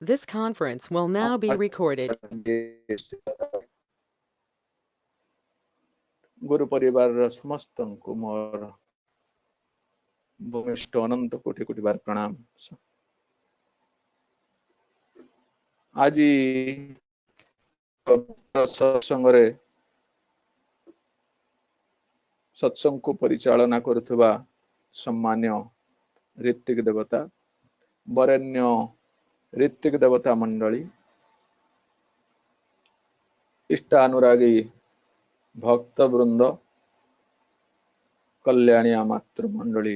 This conference will now be recorded. गुरु परिवार समस्त को मोर भूमिष्ठ अनंत कोटि कोटि बार प्रणाम। आज सत्संग को परिचालना करुवा सम्मान्य ऋत्विक देवता वरेण्य ऋत्विक देवता मंडली इष्टानुरागी भक्त वृंद कल्याणिया मातृ मंडली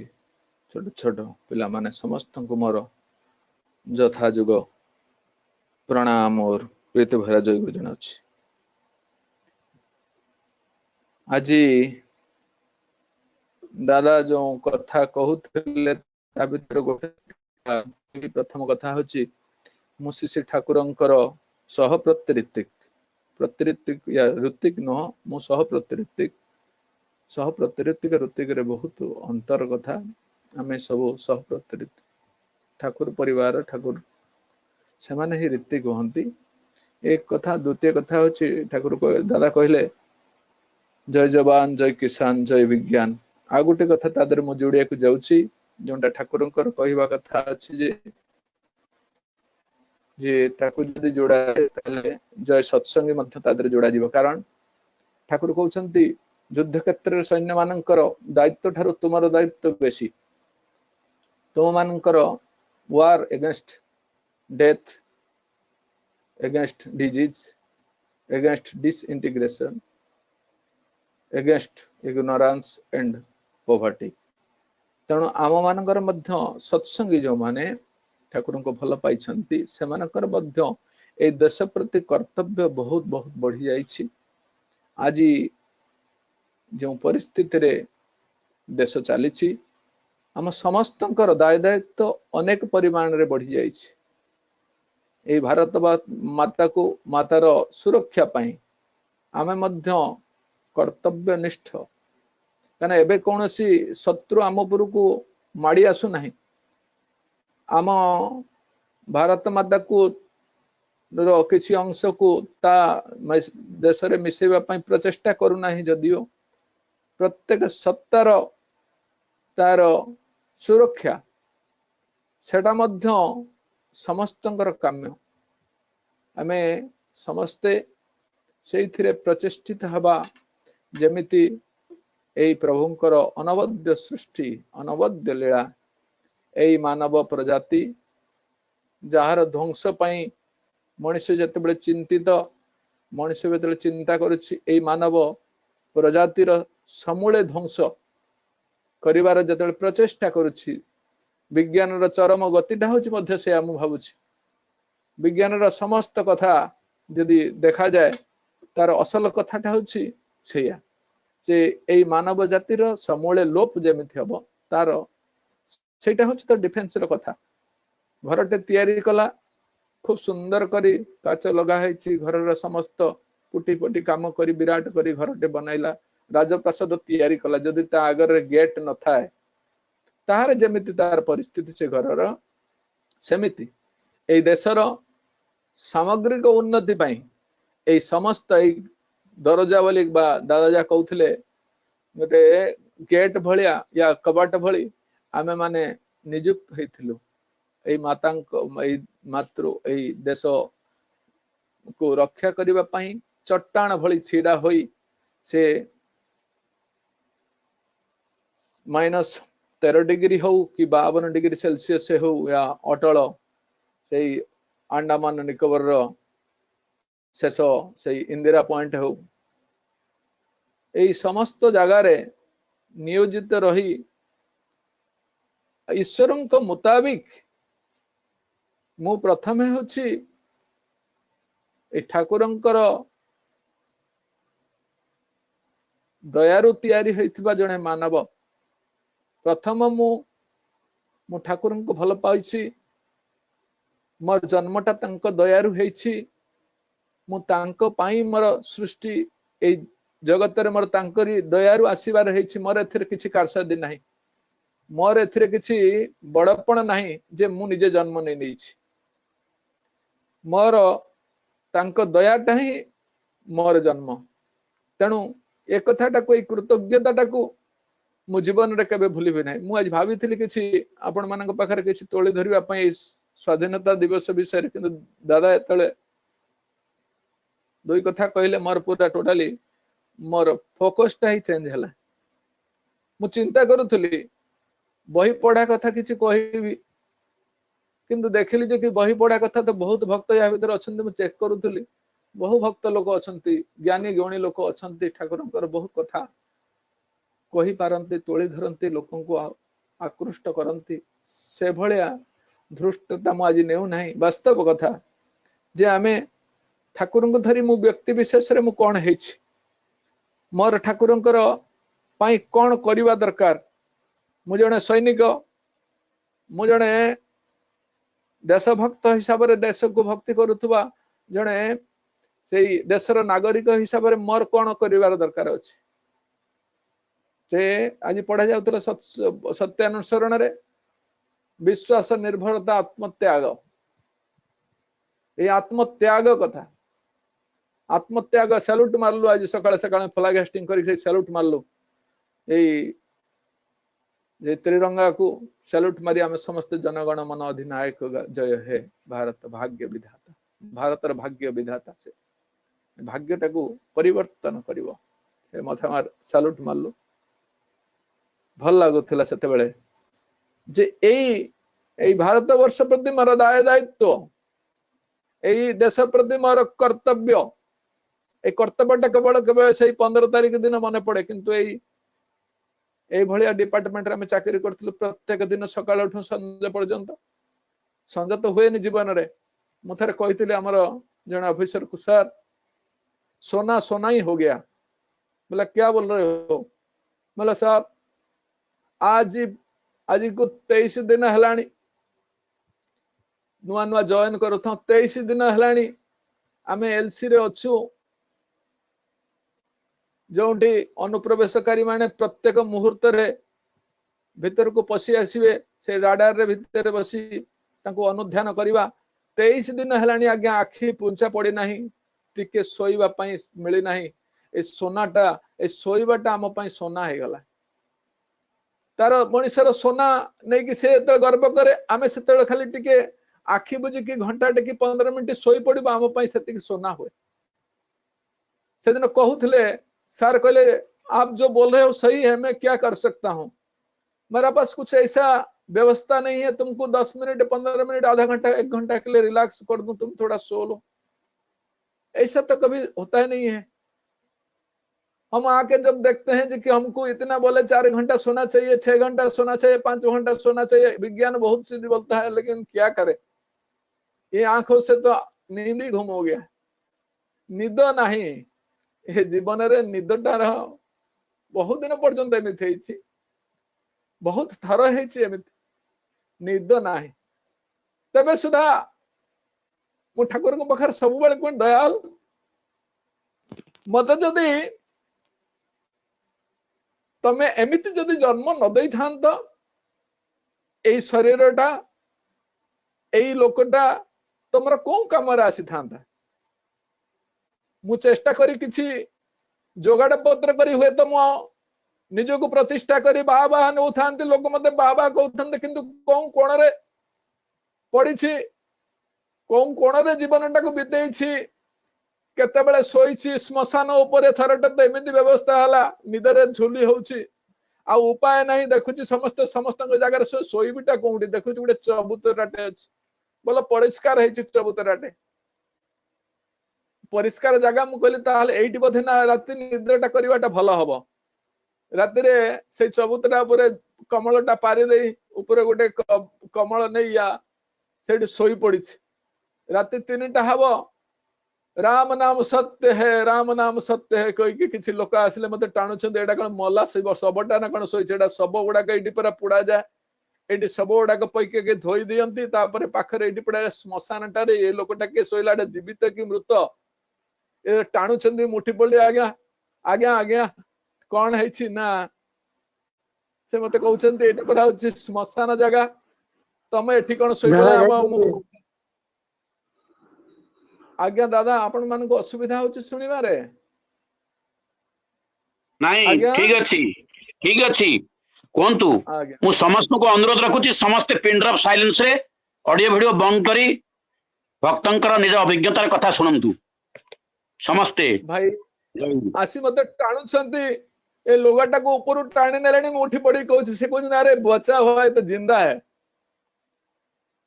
छोट छोट पिला माने समस्त को मोर यथाजुग प्रणाम और प्रीति भरा जय गुरुजन अच्छी। आज दादा जो कथा कहते गोटे प्रथम कथा हूँ मुशिशी ठाकुरंकर सह प्रतिऋत्विक या ऋत्विक नुह मु सह प्रतिऋत्विक ऋत्विक रे बहुत अंतर कथा आम सब सह प्रतिऋत्विक ठाकुर परिवार ठाकुर से माने ही ऋत्विक कहती एक कथा। द्वितीय कथा हूँ ठाकुर दादा कहले जय जवान जय किसान जय विज्ञान आ गोटे कथा तादर मु जोड़िया को जाउछि जोंटा ठाकुरंकर कहवा कथा अछि जे ताकु जदि जोड़ा ताले जय सत्संगी मध्य तादर जोड़ा जीव। कारण ठाकुर कहउछंती युद्ध क्षेत्र सैन्य मानकर दायित्व ठारू तुमर दायित्व बेसी। तुम मानकर war against death against disease against disintegration against ignorance and poverty. तेणु आम मानकर मध्य सत्संगी जो माने ठाकुर को भल पाई से मानकर मध्य ए देश प्रति कर्तव्य बहुत बहुत बढ़ी जाइछि। आज जो परिस्थिति रे देश चली आम समस्त दाय दायित्व अनेक परिमाण रे बढ़ी जाइछि। ए भारत माता को मातार सुरक्षा पाई आमे मध्य कर्तव्य निष्ठ कहना एबे कौन सी शत्रु आम उपर को माड़ी आसु नहीं। आम भारत माता को किसी अंश को ता देश रे मिसेबा पई प्रचेष्टा करूना जदियो प्रत्येक सत्तार तार सुरक्षा सेटा मध्य समस्तंकर काम्य आमे समस्ते सेथिरे प्रचेष्टित हवा जेमिति एई प्रभुंकर अनवद्य सृष्टि अनवद्य लीला एई मानव प्रजाति जार ध्वंस पाई मनुष्य जते चिंतित मनुष्य बेतले चिंता करुछि एई मानव प्रजातिर समूले ध्वंस करिवार जते प्रचेष्टा करुछि विज्ञान चरम गतिटा होछि मध्य से आम भावुछि। विज्ञान समस्त कथा यदि देखा जाए तार असल कथाटा होछि सेया जे एई मानव जातिर समूले लोप जेमिति हबो तार सेटा होछि तो डिफेन्स रो कथा। घरटे तैयारी कला खूब सुंदर करी काच लगा है घर समस्त पुटी पुटी काम करी विराट करी घरटे बनैला राजप्रासाद तैयारी कला जदि ता आगर गेट न थाए ताहारे जेमिति तार परिस्थिति से घरर सेमिति एई देशर सामग्रिक उन्नति पाई एई समस्त एई दरजा वाली बा दादाजा कहउथिले गोटे गेट भलिया या कबाट भली आमे माने नियुक्त हेथिलु एई मातृ एई देश को रक्षा करिबा पई चट्टाण भली छिड़ा होई से -13 डिग्री हो कि 52 डिग्री सेल्सियस से हो या अटल से अंडमान निकोबर शेष से इंदिरा पॉइंट हो एई समस्त जगार नियोजित रही ईश्वर मुताबिक मु प्रथमे होछि ठाकुरंकर दयारु तैयारी होइथिबा जने मानव प्रथम मु ठाकुर को भल पाइछि मोर जन्मटा तंक दयारु हेछि मु तांको पाई मोर सृष्टि ए जगत रे मोर तांकरी दयारु आसीबार हेछि मोर एथिरे किछि कारसादी नाही मोर एथिरे किछि बड़पण नाही जे मु निजे जन्म नै नैछि मोर तांको दयाटा ही मोर जन्म तेणु ए कथाटा को कृतज्ञताटा को मु जीवन रे केबे भूलिबे नै मु आज भाबिथिली किछि आपण मानक पाखरे किछि तोଳି धरिबा पई स्वाधीनता दिवस विषय किंतु दादा एतले दुई कथा कहले मोर पूरा टोटाली मोर फोकसटा ही चेंज हला मु चिंता करूथली बही पढ़ा कथा किछि कहबी किंतु देखिली जे कि बही पढ़ा कथा तो बहुत भक्त या भीतर अछंती मु चेक करूथली बहु भक्त लोक अछंती ज्ञानी गुणी लोक अछंती ठाकुरंकर बहुत कथा कही पारंती तोଳି धरंती लोकन को आकृष्ट करंती से भलिया धृष्टता मु आज नेउ नाही वास्तव कथा जे आमे ठाकुरंको धरी मु व्यक्ति विशेष रे मु कोन हेछि मोर ठाकुरंकर पाई कोन करिवा दरकार मु जने सैनिक मु जने देशभक्त हिसाब रे देश को भक्ति करूथबा जने सेई देशर नागरिक हिसाब रे मोर कोन करिवार दरकार अछि से आज पढ़ा जाउतला सत्य अनुसरण रे विश्वास निर्भरता आत्मत्याग ए आत्मत्याग कथा आत्मत्याग सैल्यूट मारलु आज सकाळे सकाळे फ्लैग होस्टिंग करी से सैल्यूट मारलु ए जे त्रिरंगा को सैल्यूट मारी आमे समस्त जनगण मन अधिनायक जय हे भारत भाग्य विधाता भारतर भाग्य विधाता से भाग्यटा को परिवर्तन करिवो हे मथा मार सैल्यूट मारलु भल लागुथिला सेते बेले जे एई भारत वर्ष प्रति मोर दायित्व एई देश प्रति मोर कर्तव्य ए कर्तव्यटा केवल केवल से 15 तारिख दिन मन पड़े किंतु एई भलिया डिपार्टमेंट रे हम चाकरी करथिलु प्रत्येक दिन सकाळ उठु संजे पर्यंत संजे तो हुए नि जीवन रे मु थरे कहिथिले हमर जण ऑफिसर को सर सोना सोना ही हो गया बोला क्या बोल रहे हो बोला साहब आज को 23 दिन हलानी नुआ नुआ जॉइन करथौ 23 दिन हलानी आमे एलसी रे अछु जोंटी अनुप्रवेशकारी माने प्रत्येक मुहूर्त रे भीतर को पसी आसीबे से राडार रे भीतर बसी तांको अनुध्यान करबा 23 दिन हलानी आज्ञा आखी पुंचा पड़ी नाही टिके सोईबा पई मिली नाही ए सोनाटा ए सोईबाटा हम पई सोना हे गला तार मनुष्यर सोना नहीं कि से तो गर्व करे आमे से खाली टिके आखि बुझी कि घंटा टिके 15 मिनिट सोई पड़िबा हम पई सेति सोना हुए से दिन कहूथले सर कहले आप जो बोल रहे हो सही है मैं क्या कर सकता हूं मेरा पास कुछ ऐसा व्यवस्था नहीं है तुमको 10 मिनट 15 मिनट आधा घंटा 1 घंटा के लिए रिलैक्स कर दूं तुम थोड़ा सो लो ऐसा तो कभी होता ही नहीं है हम आके जब देखते हैं कि हमको इतना बोले 4 घंटा सोना चाहिए 6 घंटा सोना चाहिए 5 घंटा सोना चाहिए विज्ञान बहुत चीज बोलता है लेकिन क्या करे ये आंखों से तो नींद ही गुम हो गया निद नहीं ये जीवन रे निदटा बहुत दिन पर्यंत एमती बहुत थर निद नहीं तबे सुधा मु ठाकुर को पाखर सब बेले कोन दयाल मत जदी तमे एमिति जदी जन्म न देई थांत एई शरीरटा एई लोकटा तमरा कोन काम रे आसी थांता मु चेष्टा करी किछि जोगाड़ पत्र करी हुए तो मो निजको प्रतिष्ठा करी बाबा नौ थांती लोक मते बाबा कहथंते किंतु कोन कोण रे पड़ीछि कोन कोण रे जीवनटा को बितेइछि केते बेले सोईछि श्मशान ऊपर थरटे तो एमिति व्यवस्था हला निदरे झुली होउछि आ उपाय नहीं देखुछि समस्त समस्त जगह सोईबिटा कोउडी देखुछि गुटे चबूतराटे अछि बोला परिष्कार हेछि चबूतराटे परिष्कार जगह मु कहली ताहले एइटी बधे ना राति निद्राटा करवाटा भलो हबो राति रे से चबूतरा ऊपर कमलटा पारी देई ऊपर गोटे कमल नैया सेठी सोई पड़िछि राति 3टा हबो राम नाम सत्य है कोई कि किछि लोक आसिले मते टाणुछन एडा कोन मला सबटा ना कोन सोई छेडा सब गुडा एडी पर पुडा जाय एडी सब गुडा पैके के धोई दियंती तापर पाखरे एडी पडा श्मशानटा रे ए लोकटा के सोइलाडा जीवित कि मृत ए टाणुछन मुठी पड़े आज्ञा आज्ञा आज्ञा कौन है ना से मते कहउछन एटा पडा होछि श्मशान जगह तमे एठी कोन सोइला आज्ञा दादा आपण मानको असुविधा होची सुनिबारे नहीं आज्ञा ठीक अच्छी कहतु आज्ञा मु समस्त को अनुरोध रखुची समस्त पिन ड्रॉप साइलेंस रे ऑडियो वीडियो बंद करी भक्तंकर निज अभिज्ञतार कथा शुणंतु समस्ते भाई आसी मते टाणुछंती ए लोगाटा को ऊपर टाणी नेलेनी मु उठी पड़ी कहूची से कहूची अरे बचा हुआ है तो जिंदा है।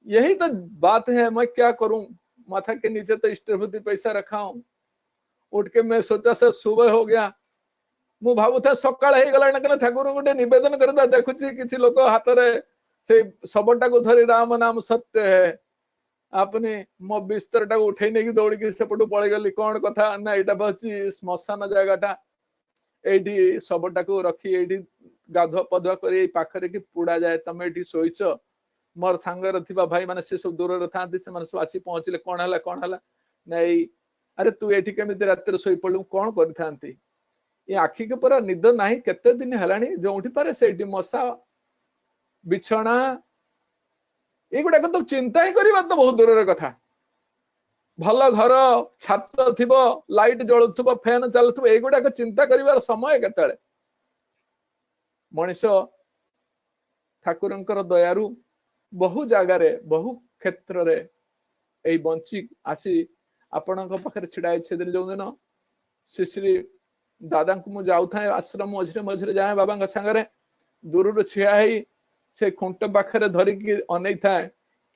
यही तो बात है, मैं क्या करूं, माथा के नीचे तो इष्टभूति पैसा रखा हूं। उठ के मैं सोचा से सुबह हो गया, मु भावुथा सकाळ हे गला न ठाकुर गोटे निवेदन करता देखुची किछि लोक हाथ रे से सबटा को धरी राम नाम सत्य है आपने मो बिस्तर टा उठे नहीं दौड़ के सेपटू पळै गली कौन कथा ना एटा बची श्मशान जगहटा एठी सबटा को रखी एठी गाधुआ पधुआ कर पाखरे कि पुड़ा जाए तमे एठी सोइछ मोर सांगर थिबा भाई माने से सब दूर रे थांती से माने सब आसी पहुंचले कोन हला नहीं अरे तू एठी केमिति रात सोई पड़लु कोन करथांती ये आखि के पूरा निद नहीं केते दिन हलानी जोठी पारे सेठी मशा बिछणा एगुड़ा तो चिंता ही करवा तो बहुत दूर कथा भल घर छात थिबो लाइट जलुथबो फैन चलुथबो एगुड़ा चिंता करिवार समय केतळे मनुष्य ठाकुरंकर दयारु बहु जगार बहु क्षेत्र रे एई बंची आसी आपणक पाखरे छिड़ाई से दिन जो दिन श्री श्री दादा को मु जाऊ था आश्रम मझिरे मझिरे जाए बाबा संगे दूर छिया है से खुंट पाखरे धरिकी अनै था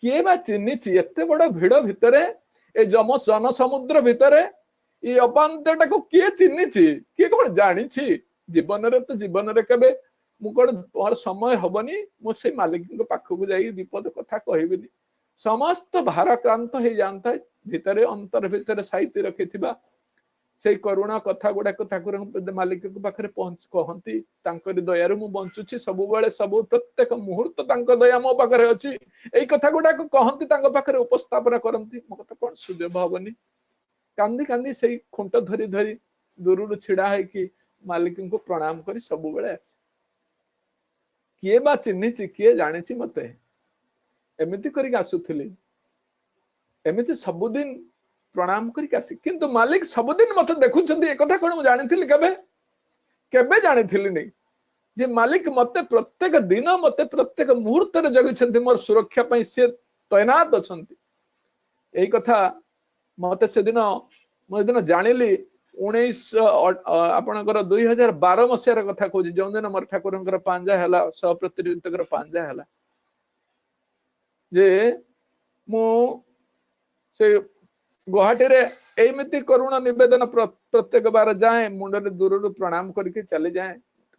किए बा चिन्हिची एते बड़ भिड़ भितरे ए जम जन समुद्र भितरे ये अपांतटा को किए चिन्हिची किए कोन जानिछि जीवन रे तो जीवन रे केबे मु कोन मोर समय हबनी मु से मालिक को पाखकु जाई विपद कथा कहबिनी समस्त भाराक्रांत हे जानता भितरे अंतर भितरे साहित्य रखिथिबा से करुणा कथा गुडा ठाकुर मालिक को पाखरे पहुंच कहंती तांकर दयारु मु बंचुछि सब बेले सब प्रत्येक मुहूर्त तांक दया मो पाखरे अछि एई कथा गुडा को कहंती तांक पाखरे उपस्थापना करंती मो कथा कोन सुजब हबनी कांदी कांदी सेई खुंट धरी धरी दूरु छिड़ा है कि मालिक को प्रणाम करी सब बेले आसे किए बा चिन्हिछि किए जानिछि मते एमिति करी आसुथिली एमिति सबुदिन प्रणाम करी आसी किंतु मालिक सबुदिन मते देखुछंती एक कथा कोन मु जानिथिली केबे केबे जानिथिली नै जे मालिक मते प्रत्येक दिन मते प्रत्येक मुहूर्त रे जगिछंती मोर सुरक्षा पई से तैनात अछंती एई कथा मते से दिन मो दिन जानिली 19 आपनकर 2012 मसिया रे कथा कहूजी जो दिन मोर ठाकुरंकर पांजा हला सह प्रतिनिधिकर पांजा हला जे मु से गुवाहाटी रे एमिति करुणा निवेदन प्रत्येक बार जाए मुंडे दूर प्रणाम करके चले जाए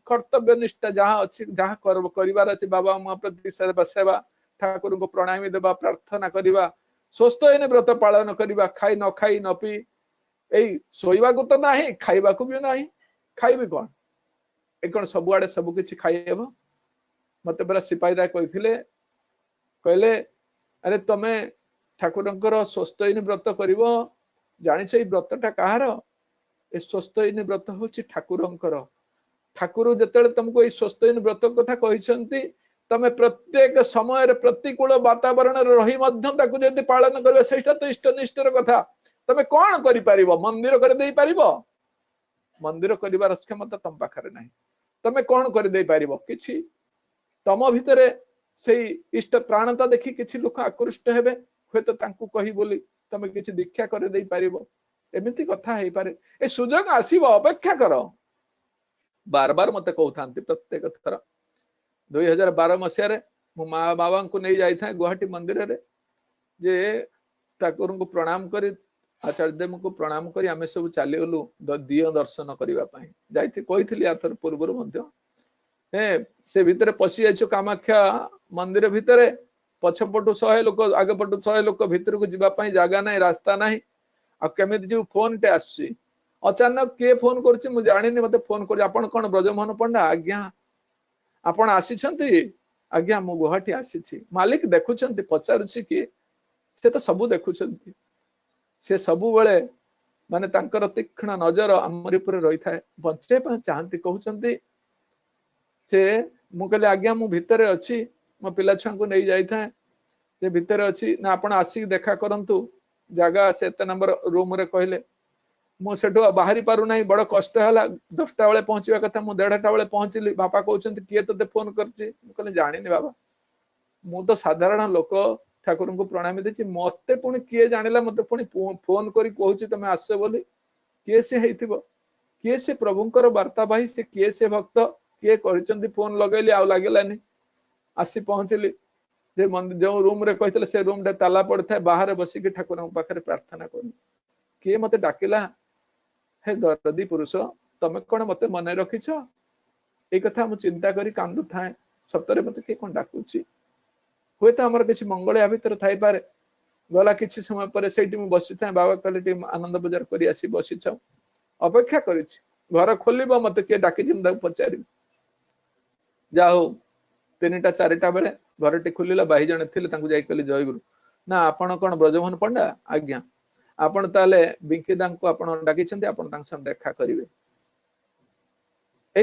कर्तव्य निष्ठा जहाँ अच्छी जहाँ कर बाबा माँ प्रति सेवा ठाकुर को प्रणामी देवा प्रार्थना करवा स्वस्थ होने व्रत पालन करवा खाई न पी यही शोवा को तो नहीं खाइबा को भी नहीं खाइबी कौन ए कौन सबुआड़े सब किछि खाइब मते बरा सिपाहीदा कहले अरे तमे ठाकुरंकर स्वस्थयिनी व्रत करिव जानिछ ए व्रतटा कहार ए स्वस्थयिनी व्रत होछि ठाकुरंकर ठाकुर जेतेले तुमको ए स्वस्थयिनी व्रत कथा कहिसंती तमे प्रत्येक समय रे प्रतिकूल वातावरण रे रही मध्य ताकु जदि पालन करबे सेटा तो इष्टनिष्ठर कथा तमे कोन करि परिबो मंदिर कर देई परिबो मंदिर करिवार क्षमता तम पाखरे नाही तमे कोन कर देई परिबो किछि तम भितरे सेई इष्ट प्राणता देखि किछि लोक आकृष्ट हेबे हुएत तांकु कहि बोली तमे किछि दीक्षा कर देई परिबो एमिति कथा हेई पारे ए सुजोग आसीबो अपेक्षा करो बार बार मते कहउथांती प्रत्येक थर 2012 मसिया रे मो माँ बाबा को नहीं जाई था गुवाहाटी मंदिर रे जे ठाकुर को प्रणाम करी आचार्य देव को प्रणाम करी आमे सब चली गलु दिय दर्शन करबा पई जाईथि कहिथिली आथर पूर्वर मध्य हे से भितरे पसी जाइछो कामाख्या मंदिर भितरे पछपटु 100 लोक आगे पटु 100 लोक भितर को जीवा पई जागा नाही रास्ता नाही आ केमिति जो फोन टे आसी अचानक के फोन करछि मु जानिनी मते फोन कर आपण कोन ब्रजमोहन पंडा आज्ञा आपण आसीछंती आज्ञा मु गुवाहाटी आसीछि मालिक देखुछंती पचारुछि कि से तो सब देखुछंती से सब बेले माने तांकर तीक्ष्ण नजर हमरी ऊपर रही थाए बंचे पा चाहंती कहउछंती से मु कहले आज्ञा मु भितरे अछि मो पिला छुआ को नहीं जाई था जे भितरे अछि ना आपण आसी देखा करंतु जगह से एत नंबर रूम रे कहले मुझे बाहरी पार ना बड़ कष्ट है 10टा बेले पहुंचा कथा मुझे 1:30 बेले पहुंचली बापा कहते किए ते फोन कर जानी बाबा मु तो साधारण लोक ठाकुर को प्रणामी देती मत पुणी किए जानिला मत पुणी फोन करी कहूँ तुम आस बोली किए से हेइथिबो किए से प्रभुंकर वार्ता भाई से किए से भक्त किए कर फोन लगेली आ लगेलानी आसी पहुंचली जो रूम रे कहते से रूम टे ताला पड़ता बाहर बसिक ठाकुर पाखे प्रार्थना कर किए मत डाकिला हे दरदी पुरुष तमें कौन मत मन रखिछ ये कथा मुझे चिंता करी कांदु थाए सप्तरे मत किए कौन डाकुची हुए तो आमर किसी मंगल या भीतर थाई पारे गला किसी समय पर से बसी था बाबा कहले आनंद बजार कर आसी बसी अपेक्षा कर घर खोल मत किए डाकी पचारि जा हो 3टा 4टा बेले घर टी खोल भाई जन थे कहली जयगुरु ना आपण कौन ब्रजमोहन पंडा आज्ञा आपण ताले बिंकीदा को आपण डाकी देखा करेंगे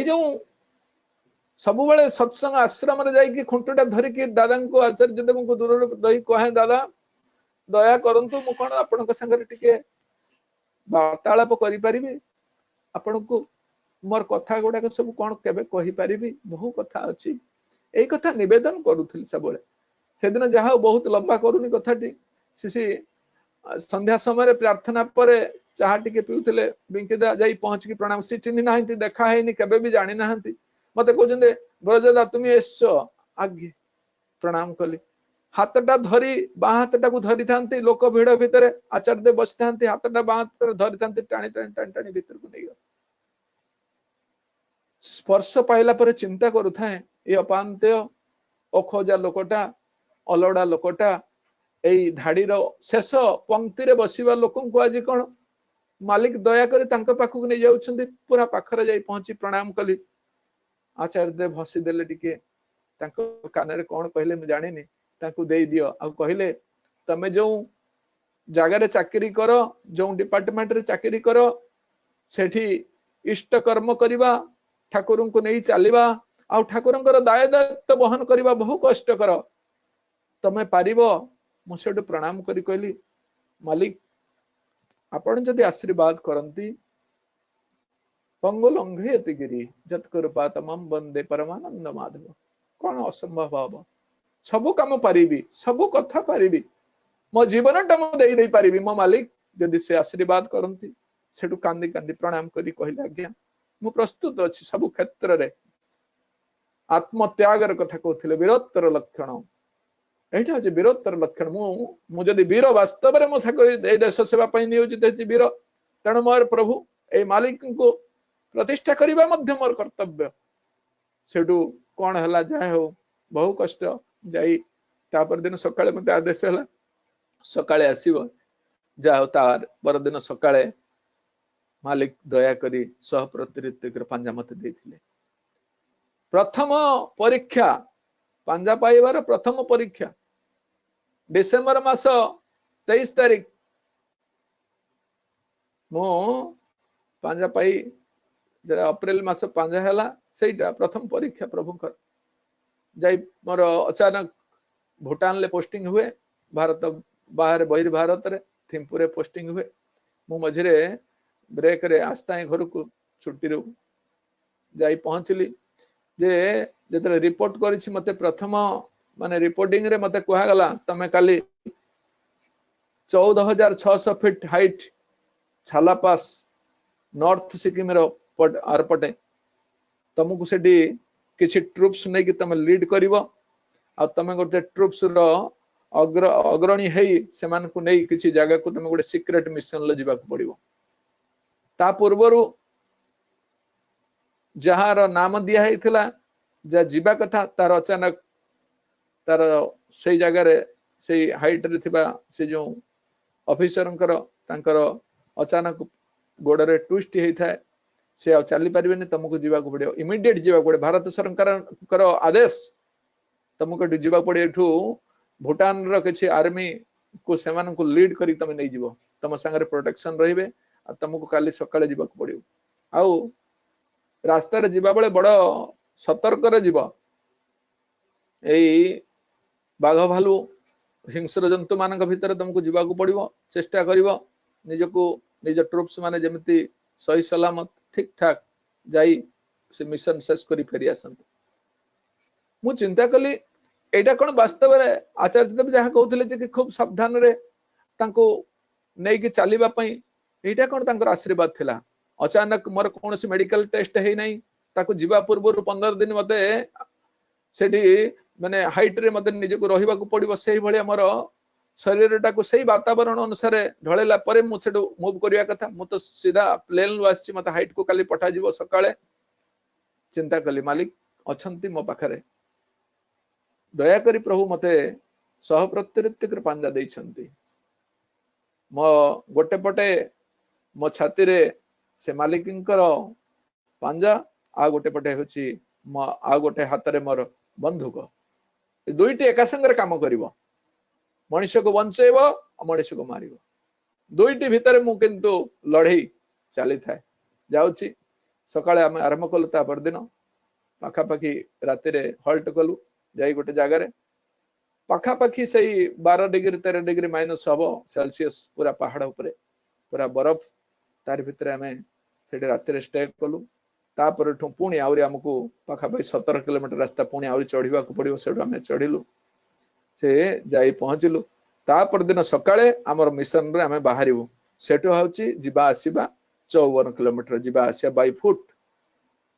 जो सब बेले सत्संग आश्रम जाकि खुंटा धरिक दादा को आचार्य देव को दूर दही कहे दादा दया करंतु मु कौन आपण टिके वार्तालाप करि आपण को मोर कथा गुड़ाक सब कौन केबे कहि पारिबी बहु कथा अच्छी यही कथा निवेदन करुथिल सब से दिन जहाँ बहुत लंबा करूनी कथाटी सी संध्या समय प्रार्थना पर चाहा टिके पिउथिले बिंकीदा जाई पहुंच की प्रणाम सी चिन्ह ना देखा है केबे भी जानी ना मत कहते ब्रजदा तुम एस आगे प्रणाम कली हाथटा धरी बा हाथटा को धरी था लोक भिड़ भितर आचार्य बसी था हाथटा बा हाथ धरी था टाणी टाणी टाणी टाणी भीतर को नहीं स्पर्श पाइला पर चिंता करुए ये अपांत्य अखोजा लोकटा अलड़ा लोकटा यही धाड़ी शेष पंक्ति रे बसिबा लोक को आज कौन मालिक दया कर पाखक नहीं जाउछंती पूरा पाखरे जाई पहुंची प्रणाम कली आचार्य देव हसी देले टिके कान रे कौन कहले मैं जानी दे दियो आ कहले तमे जो जगार चाकरी कर जो डिपार्टमेंट रे चाकरी कर सेठी इष्ट कर्म करिबा ठाकुर को नहीं चलवा आ ठाकुर दाय दायित्व बहन करवा बहु कष्ट कर तमे पारिबो मुझे प्रणाम करी कहली मालिक आपण जदि आशीर्वाद करती पंगुलंघयति गिरी जत्कृपा तमं वंदे परमानंद माधव कौन असंभव हम सबु काम पारिबी सबु कथा पारिबी मो जीवनटा मुझे पारिबी मो मालिक जदि से आशीर्वाद करती सेठू कांदी कांदी प्रणाम करी कहले आज्ञा मु प्रस्तुत अच्छी सबु क्षेत्र रे आत्मत्यागर कथा कहते वीरत्वर लक्षण यहाँ हूँ वीरत्वर लक्षण मुझे वीर वास्तव में मुझे देश सेवा नियोजित वीर तेणु मोर प्रभु ए मालिक को प्रतिष्ठा करने मोर कर्तव्य सेठू कौन है जाए हो बहु कष्ट जाई तापर दिन सकाळे मते आदेश है सकाळे आसीबो जा हो तार पर दिन सकाळे मालिक दया करी सह प्रतिनिधित्व पांजा मते देथिले प्रथम परीक्षा पांजा पाइबार प्रथम परीक्षा डिसेम्बर मास 23 तारीख मो पांजा पाई जरा अप्रैल मास पांजा हैला सेटा प्रथम परीक्षा प्रभुकर जाई मोर अचानक भूटान ले पोस्टिंग हुए भारत बाहर बहिर् भारत रे थिम्पुरे पोस्टिंग हुए मु मझिरे ब्रेक रे आस्ता घर को छुट्टी रू जाई पहुंचली जे जतरे रिपोर्ट करिछि मते प्रथम माने रिपोर्टिंग रे मते कहा गला तमे काली 14,600 फीट हाइट छाला पास नॉर्थ सिक्किम रो आरपटे तुमको सेठी किसी ट्रुप्स नहीं कि तमे लीड करिवो आ तमे गोटे ट्रुप्स रो अग्रणी हेई सेमान को नहीं किसी जगह को तमे गोटे सीक्रेट मिशन ले जिबा पड़िवो ता पूर्वरु जहार नाम दिया हेइथिला जा जीवा कथा तार अचानक तार से जगार से हाइट रे थिबा से जो ऑफिसर तांकर अचानक गोड़े ट्विस्ट होता है से चली पारे तुमको जीवाक पड़ो इमिडिएट जीवाक पड़े भारत सरकार आदेश तुमको जीवाक पड़े एठू भूटान रो किसी आर्मी को सेमान को लीड करी तमे नहीं जीवो तुम संगे प्रोटेक्शन रहिबे आ तुमको काली सकाळे जीवाक पड़ो आउ रास्ता रे जीवा बेले बड़ सतर्क रे जीव एई बाघ भालू हिंस्र जंतु मान भितर तुमको जीवाकू पड़ो चेष्टा करिवो निजको निज ट्रुप्स माने जेमती सही सलामत ठीक ठाक जाई से मिशन शेष करी फेरी आसंत मु चिंता कली एटा कोन वास्तव रे आचार्य देव जहा कहउथिले जे कि खूब सावधान रे तांको नै कि चलीबा पई एटा कोन तांकर आशीर्वाद थिला अचानक मोर कोनोसी मेडिकल टेस्ट हे नै ताको जीवा पूर्व 15 दिन मते सेठी माने हाइट रे मते निजे को रहिबा को पड़िबो सेही भली हमर शरीर टाको सेही वातावरण अनुसार ढळेला परे मु सेठो मूव करिया कथा मु तो सीधा प्लेन वासची मते हाइट को काली पठा जीवो सकाळे चिंता कली मालिक अछंती मो पाखरे दया करी प्रभु मते सह प्रत्यृत्ति कृपांजा दैछंती मो गोटे पटे मो छाती रे से मालिकंकर पांजा आ गोटे पटे होची मो आ गोटे हाथ रे मोर बंधुक दुईटी एका संगे काम करिवो मनुष्य को बंचेबो मनुष्य को मारिबो दुईटी भितर मु किंतु लड़ई चली थाए जाउची सकाळे हम आरंभ कलु ता परदिन पाखा पाखी राति रे हॉल्ट कलु जाई गोटे जगह रे पाखा पाखी सही 12 डिग्री 13 डिग्री माइनस हबो सेल्सियस पूरा पहाड़ ऊपर पूरा बर्फ तार भितर हमें सेठी राति रे स्टे कलु तापर पुणी आउरी हमको पाखापाखि 17 किलोमीटर रास्ता पुणी आउरी चढ़िबा को पड़ियो सेठु हमें चढ़िलु से जाई पहुंचिलु तापर दिन सकाळे हमर मिशन रे हमें बाहरिबु सेठु होची जिबा आसीबा 54 किलोमीटर जिबा आसिया बाय फुट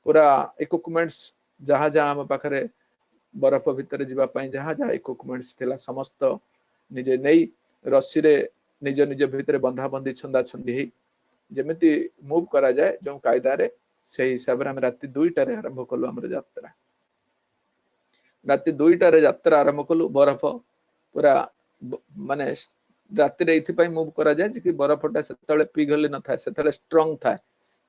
पूरा इक्विपमेंट्स जहां जहां हम पाखरे बरफ भितर जिबा पई जहां जहां इक्विपमेंट्स थिला समस्त निजे नेई रस्सी रे निज निज भितर बंधा बंधी छंदा छंदी हे जेमिति मूव करा जाए जो कायदा रे से हिसाब रे हम राति 2टारे आरंभ कलु हमर यात्रा राति 2टारे यात्रा आरंभ कलु बरफ पूरा माने राति रे इथि पई मूव करा जाए कि बरफटा सेतले पिघली न थाए सेतले स्ट्रांग थाए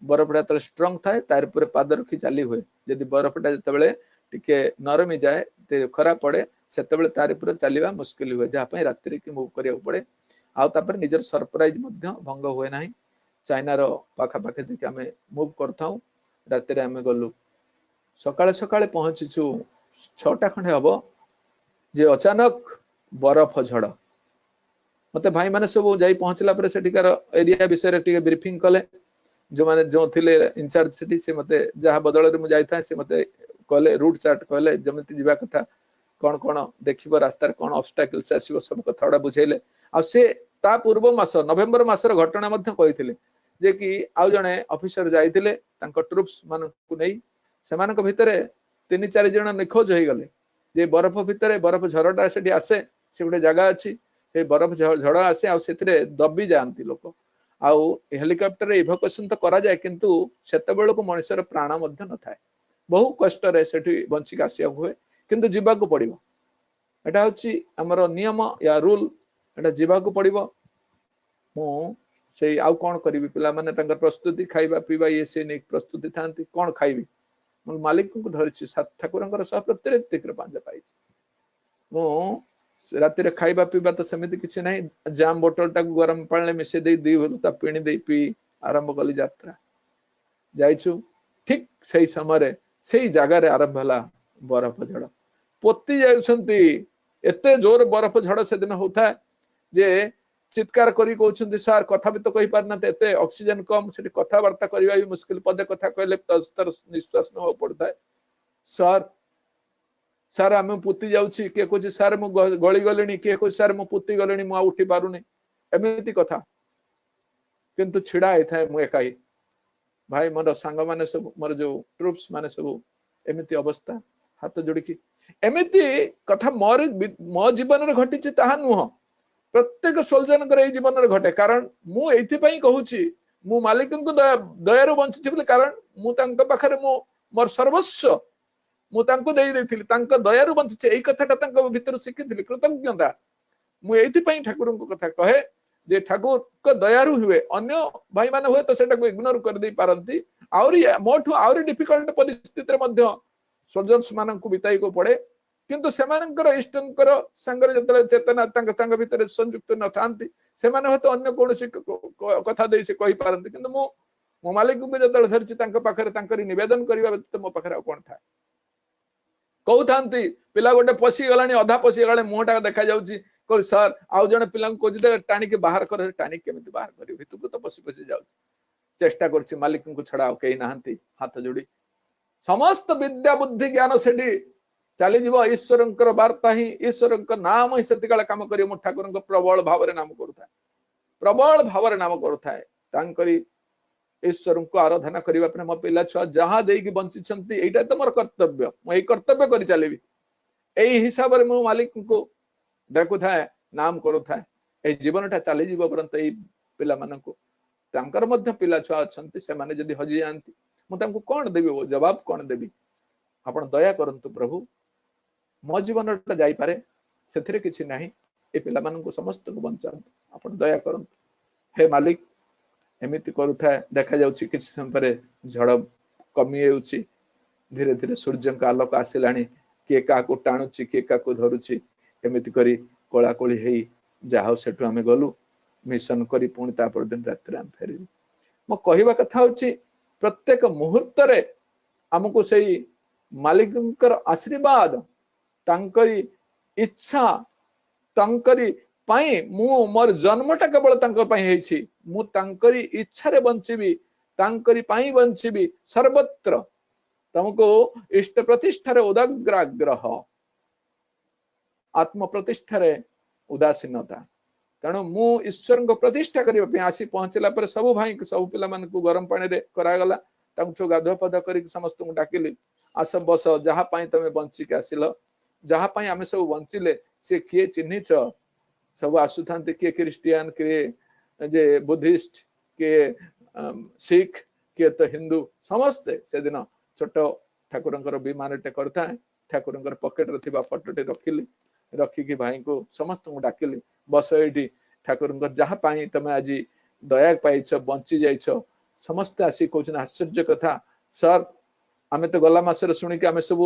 बरफटा तले स्ट्रांग थाए तार ऊपर पाद रखी चाली हुए यदि बरफटा जतबेले टिके नरमी जाए ते खरा पड़े सेतबेले तार ऊपर चलीबा मुश्किल हुए जहा पई राति रे कि मूव करिया पड़े आ तापर निजर सरप्राइज मध्य भंग हुए नाही चाइना रो पाखा पाखे देखि हमें मूव करथाऊ राति रे हमें गलु सकाळे सकाळे पहुंचीछु 6टा खंडे हबो जे अचानक बरफ झड़ मते भाई माने सब जाई पहुंचला पर सेठिकार एरिया विषय रे टिके ब्रीफिंग कले जो माने जो थिले इंचार्ज सिटी से मते जहा बदल रे मु जाई था से मते कहले रूट चार्ट कहले जमिति जीवा कथा कोन कोन देखिबो रास्ता रे कोन ऑब्स्टैकल्स आसीबो सब कथाडा बुझैले आ से ता पूर्व मास नवेम्बर मासर घटना मध्य कहिथिले जे कि आउ जने ऑफिसर जाइथिले तांको ट्रुप्स मान को नै सेमानक भितरे 3-4 जण निखोज होई गले जे बरफ भितरे बरफ झरटा सेठी आसे से गोटे जगह अछि से बरफ झड़ आसे आ सेथिरे दबी जानती लोक आउ हेलिकॉप्टर इवोकेशन तो करा जाए किंतु सेते बेल को मनुष्यर प्राण मध्य न थाए बहु कष्ट रे सेठी बंची आसिया हुए किंतु जीवा को पड़िबो एटा होची हमर नियम या रूल एटा जीवा को पड़िबो मु से आउ कोन करिवि पिला माने तंगर प्रस्तुति खाइबा पीबा ये से नेक प्रस्तुति थांती कोन खाइबि मु मालिक को धरिछि सात ठाकुरंकर सब प्रत्येक कृपांजा पाइछि मु राति रे खाइबा पीबा तो समिति किछि नै जाम बोतल टाक गरम पानी मिसे दे दी होता पीणी दे पी आरंभ कली यात्रा जाइछु ठीक सही समय रे सही जगह रे आरंभ हला बरफ झड़ पोती जाउछंती एते जोर बरफ झड़ से दिन होता जे चित्कार करी कहउछंती सर कथा भी तो कहि पारना एते ऑक्सीजन कम से कथा वार्ता करबा भी मुश्किल पदे कथा कहले तस्तर निश्वास न हो पड़ता है सर सर आम पुती जाउछि के कहछि सर मु गली गलेनी के कहछि सर मु पुती गलेनी मु उठी पारुनी एमिति कथा किंतु छिड़ा आइ थाए मु एकाई भाई मोर सांग माने सब मोर जो ट्रुप्स माने सब एमिति अवस्था हाथ जोड़िकी एमिति कथा मोर मो जीवन रे घटिछि ताहा नुह प्रत्येक सोल्जर ए जीवन रे घटे कारण मु एथि पई कहूछि मु मालिक को दयारु बंचिछि बोले कारण मु तांका पाखरे मु मोर सर्वस्व मु तांको देई देथिली तांका दयारु बंचिछि एई कथाटा तांका भीतर सिखिथिली कृतज्ञता मु एथि पई ठाकुर को कथा कहे जे ठाकुर को दयारु हुए अन्य भाई माने हुए तो सेटा को इग्नोर कर दे पारंती आउरी मोठु आउरी डिफिकल्ट परिस्थिति रे मध्य सोल्जर्स मानन को बिताई को पड़े किंतु सेमानकर इष्टनकर संगर जतले चेतना तांग भीतर संयुक्त न थांती सेमाने होतो अन्य कोनोसी कथा देई से कहि पारंती किंतु मो मालिक को जतले धरछि तांग पाखरे तांकरी निवेदन करबा तो मो पाखरे कोन था कहू थांती पिला गोटे पसी गलानी अधा पसी गलानी मुहटा देखा जाउची कह सर आउ जने पिला को टाणी के बाहर कर टाणी केमिति बाहर करी भितरକୁ तो पसी पसी जाउछ चेष्टा करछि मालिक को छड़ा कई नाहंती हाथ जोड़ी समस्त विद्या बुद्धि ज्ञान सेठी चली जीव ईश्वर वार्ता ही ईश्वर नाम ही से काम कर ठाकुर प्रबल भाव नाम करूए प्रबल भाव नाम करूए ईश्वर को आराधना करने मो पिला छुआ जहाँ देकी बंची यहीटा तो मोर कर्तव्य मुझे कर्तव्य कर चलि यही हिसाब से मो मालिक को डाकू थाए नाम करूए ये जीवनटा चली परंत यही पिला पिला छुआ अच्छा से मैंने जदि हजि जाती मुझे कौन देवी वो जवाब कौन देवी आप दया करंतु प्रभु मो जीवन जापे से किसी ना ये पिला समस्त को बचा आप दया करंतु हे मालिक एमती करुए देखा जा कि समय पर झड़ कमी धीरे धीरे सूर्य का आलोक आसला किए क्या टाणुची किए क्या धरुची एमती कर कोलाकोली हो जहा सेठू आम गलु मिशन करी पुणी तापर दिन राति आम फेर मो कहवा कथा हूँ प्रत्येक मुहूर्त आमको से मालिक आशीर्वाद तांकरी इच्छा तांकरी मु मोर जन्मटा केवल मु तांकरी इच्छा रे बंचीबी तांकरी बंचीबी सर्वत्र तुमको इष्ट प्रतिष्ठार उदाग्राग्रह आत्म प्रतिष्ठार उदासीनता तेणु मु ईश्वर को प्रतिष्ठा करने आसी पहुंचला पर सब भाई सब पिला को गरम पानी रे करागला गाधुआ पाधुआ कर समस्त को डाकिली आस बस जहाँ तुम बंचिक आसिल जहाँ आम सब बंचिले सी किए चिन्हिच सब आसुता किए क्रिस्टियान किए जे बुद्धिस्ट किए सिख किए तो हिंदू समस्ते से दिन छोट ठाकुर विमान टे करता ठाकुर पकेट रे फटोटे रखिली रखिकी भाई को समस्त को डाकिली बस ये ठाकुर जहाँ तुम आज दया पाइछ बंची जाइछ समस्ते आसी कौन आश्चर्य कथा सर आम तो गला मसरे शुणिक आम सब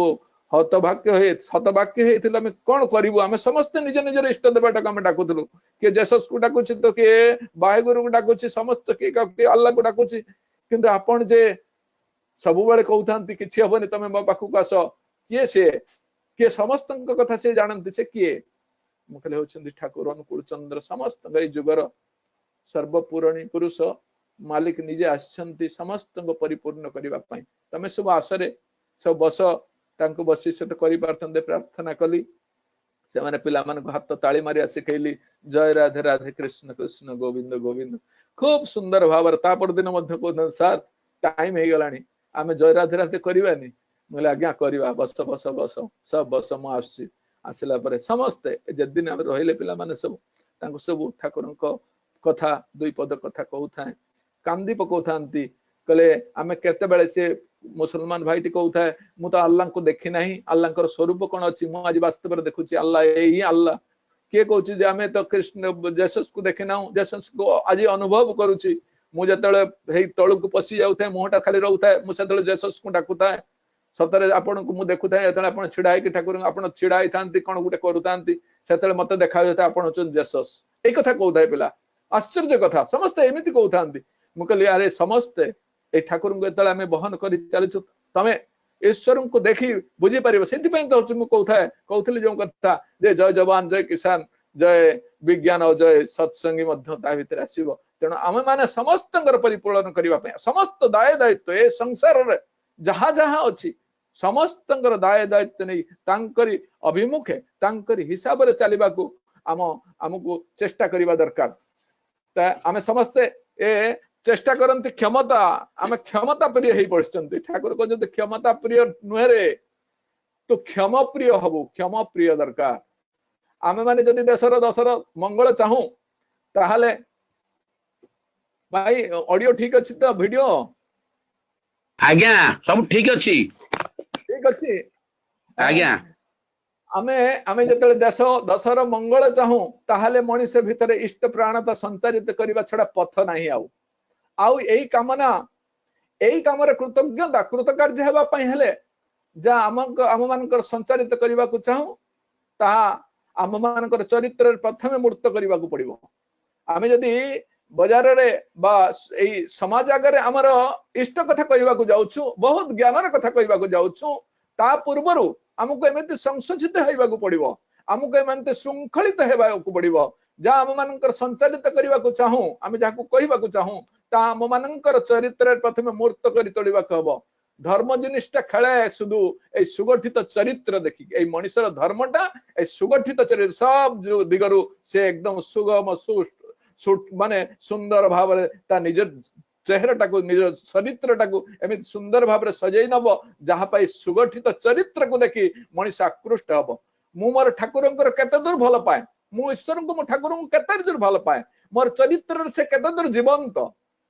हतभाग्य होता कौन करूँ आम समस्ते निज निजर इष्ट देवटा आम डाकुलु किए जेसस को डाकुची तो किए वाहेगुरु को डाकुची समस्त किए अल्लाह को डाकुची किंतु आपन जे सब बेले कहते कि हेनी तुम मो पाखक आस किए सी किए समस्त कथा सी जानती से किए मुखले होती ठाकुर अनुकूल चंद्र समस्त जुगर सर्वपूरणी पुरुष मालिक निजे आसछंती समस्त परिपूर्ण करने तमें सब आसरे सब बस बसी से करि प्रार्थना कली से माने पिला मान हाथ ताली मारी शिखैली जय राधे राधे कृष्ण कृष्ण गोविंद गोविंद खूब सुंदर भाव तापर दिन कहते सार टाइम हो गलानी आम जय राधे राधे करवानी मुझे आज्ञा करवा बस बस बस सब बस मुझे आसला पर समस्ते जदिन आम रहिले पिला माने सब सब ठाकुर कथा दुई पद कथा कहूए कांदी पकाता कहले आम केते से मुसलमान भाई कहता है मु तो अल्लाह को देखी ना अल्लाह स्वरूप कौन अच्छी मुझे वास्तव में देखुची अल्लाह यही अल्लाह किए कहूँ आम तो कृष्ण जेसस को देखी ना जेसस को आज अनुभव करुच्ची मुझे तल को पशि जाऊे मुहटा खाली रोता मुझे जेसस को डाकुता सतरे आपन को मुझे देखुए जो छिड़ा ठाकुर आप छिड़ा होती कौन गोटे करुता मत देखा आप जेसस यही कथा कहता है पिला आश्चर्य कथा समस्ते एमती कहते मुझे अरे समस्ते ये ठाकुर को आम बहन कर चलु तमें ईश्वर को देखी बुझीपर से कहती जो कथा जे जय जवान जय किसान जय विज्ञान और जय सत्संगी भर आसो तेणु आम मैंने समस्त परिपूर्ण करने समस्त दाय दायित्व ए संसार जहाँ जहाँ अच्छी समस्त दाय दायित्व नहीं अभिमुखे हिसाब से चलने को आमको चेष्टा करने दरकार आम समस्ते ए चेष्टा करती क्षमता आम क्षमता प्रिय हो पड़ते ठाकुर कहते क्षमता प्रिय नुहे रे तो क्षम प्रिय हबु क्षम प्रिय दरकार आम मैंने जदि दशर मंगल चाहू ताहले भाई ऑडियो ठीक अच्छी तो वीडियो आज्ञा सब ठीक अच्छी आज्ञा आमे आमे जतले दशर मंगल चाहू ताहले मनीष भितर इष्ट प्राणता संचारित करने छड़ा पथ नहीं आउ यही कामना यही काम कृतज्ञता कृतकार्य होगापाई हेले जा आम मान संचारित करने को चाहू ताहा आम मान चरित्र प्रथमे मूर्त करने को पड़ो आम जदि बजार रे बा एई समाज आगे आमर इष्ट कथा कहवा को जाउछु बहुत ज्ञान कथा कहवा को जाउछु ता पूर्वरु आमको एमती संशोधित होइबा को पड़ो आमको एमते श्रृंखलित हेबाकू पड़िबो जा आम मानकर संचालित करने को चाहूँ आम जहाँ कहवाक चाहूँ ता आम मानकर चरित्र प्रथम मूर्त कर तोड़ाक हम धर्म जिनिसटा खेले शुधु ए सुगठित चरित्र देखिक मनुष्यर धर्मटा ए सुगठित चरित्र सब दिगरु से एकदम सुगम माने सुंदर भाव निज चेहरा टाकू निज चरित्र टाकू एमती सुंदर भाव सजै नब जहाँ सुगठित चरित्र को देखी मनीष आकृष्ट हम मु मोर ठाकुर केते दूर भल पाए मु ईश्वर को मो ठाकुर को केते दूर भल पाए मोर चरित्र से केते दूर जीवंत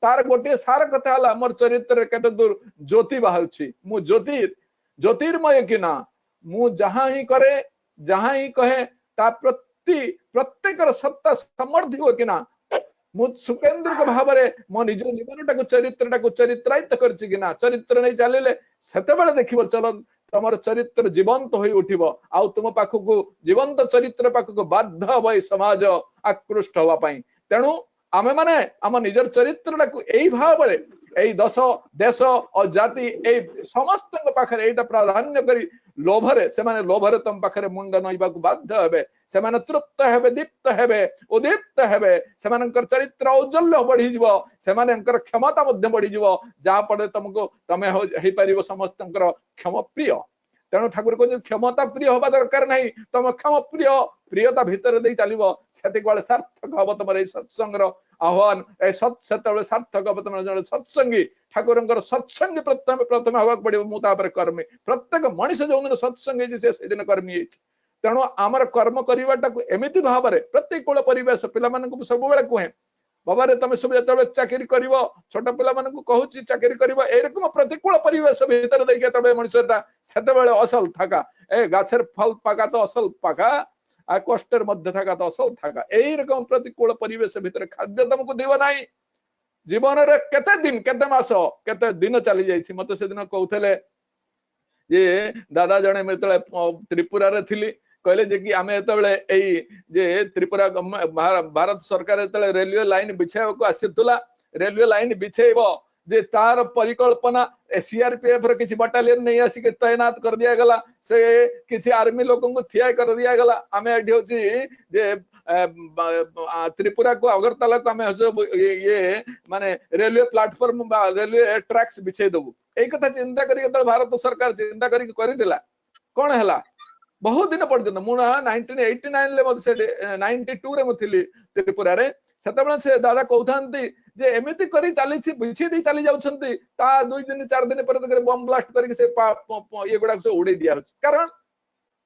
तार गोटे सार कथा है मोर चरित्र केते दूर ज्योति बाहर मु ज्योतिर्मय कि ना मु जहाँ ही करे जहाँ ही कहे ता प्रत्येक सत्ता समर्थी हो कि ना मु सुकेन्द्र भाव में मो निज जीवन टाक चरित्रायित करना चरित्र नहीं चलिए से देख चल तुम चरित्र जीवंत हो उठिब आउ तुम पाखक जीवंत चरित्र पाखक बाध्य हम समाज आकृष्ट होगापाई तेणु आमे माने आम निजर चरित्र यही भाव में दश देश और जाति समस्त पाखे यहाँ प्राधान्य करी लोभरे से लोभरे तुम पाखे मुंड नईबा बाध्य हे से तृप्त हे दीप्त हे उदीप्त हे से चरित्र औज्जल्य बढ़ीज से क्षमता बढ़ीज जहाँफल तुमको तमें हो पार समस्त क्षम प्रिय तेणु ठाकुर कहते क्षमता प्रिय हवा दरकार नहीं तुम क्षम प्रिय प्रियता भितर दे चलो से सार्थक हम तुम सत्संग आह्वान से सार्थक हम तुम जो सत्संगी ठाकुर सत्संगी प्रथम हवा पड़ो मुझे कर्मी प्रत्येक मनीष जो दिन सत्संगी से दिन कर्मी तेणु आमर कर्म करवाटा एमती भाव में प्रतिकूल परिवेश पिला सब कहे बाबा रे तुम सब जो चाकरी कर छोट पिला कहूँ चाकरी कर एरकम प्रतिकूल परिवेश भीतर देखिए मनुष्यटा से असल थाका ए गाछर फल पाका तो असल पाका आ कष्टर मध्य थाका तो असल थाका यही रकम प्रतिकूल परिवेश भीतर खाद्य तुमको दिव ना जीवन रे केते दिन केते मास केते दिन चली जाइछि मते से दिन कहउथले जे दादा जने मेतले त्रिपुरा रे थिली कहले जे कि आमे एतबेले एई जे त्रिपुरा भारत सरकार एतले रेलवे लाइन बिछाइबा को आसीतुला रेलवे लाइन बिछाइबो जे तार परिकल्पना सीआरपीएफ रे किछि बटालियन नहीं आसी के तैनात कर दिया गला से किछि आर्मी लोगन को थिया कर दिया गला आमे एठी होची जे त्रिपुरा को अगरतला को आमे ये माने रेलवे प्लेटफॉर्म रेलवे ट्रैक्स बिछाइ दबु एई कथा चिंता करी भारत सरकार चिंता करी करथिला कोन हला बहुत दिन पर्यंत मु 1989 ले मते 92 रे मथिली त्रिपुरा रे सेतबेले से दादा कहउथांती जे एमिति करी चली बिछी दी चली जाउछंती ता 2 दिन 4 दिन पर बम ब्लास्ट करके से ये गुडा से उड़ी दिया होछ कारण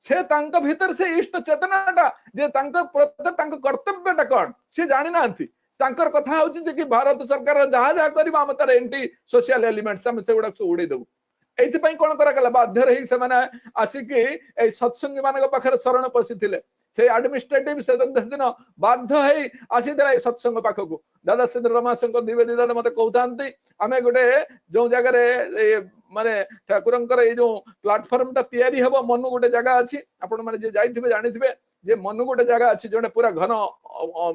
से तांका भीतर से इष्ट चेतनाटा जे तांका प्रत्ये तांका कर्तव्यटा कोन से जानि नांती तांकर कथा होछि जे कि भारत सरकार जहा जहा करबा हम तार एंटी सोशल एलिमेंट्स हम से गुडा से उड़ी देबो एथि कौन करा बाध्य रही से आसिकी सत्संगी मान पाखे शरण पशिले से एडमिनिस्ट्रेटिव से दिन बाध्य है आसीदे सत्संग पाखक दादा सिद्ध रमाशंकर द्विवेदी दादा मत कहते आम गोटे जो जगह माने ठाकुर ये जो प्लाटफर्म टा तैयारी हम मनु गोटे जगह अच्छी आपण मैंने जाइए जानी जे मनु गोटे जगह अच्छी जो पूरा घन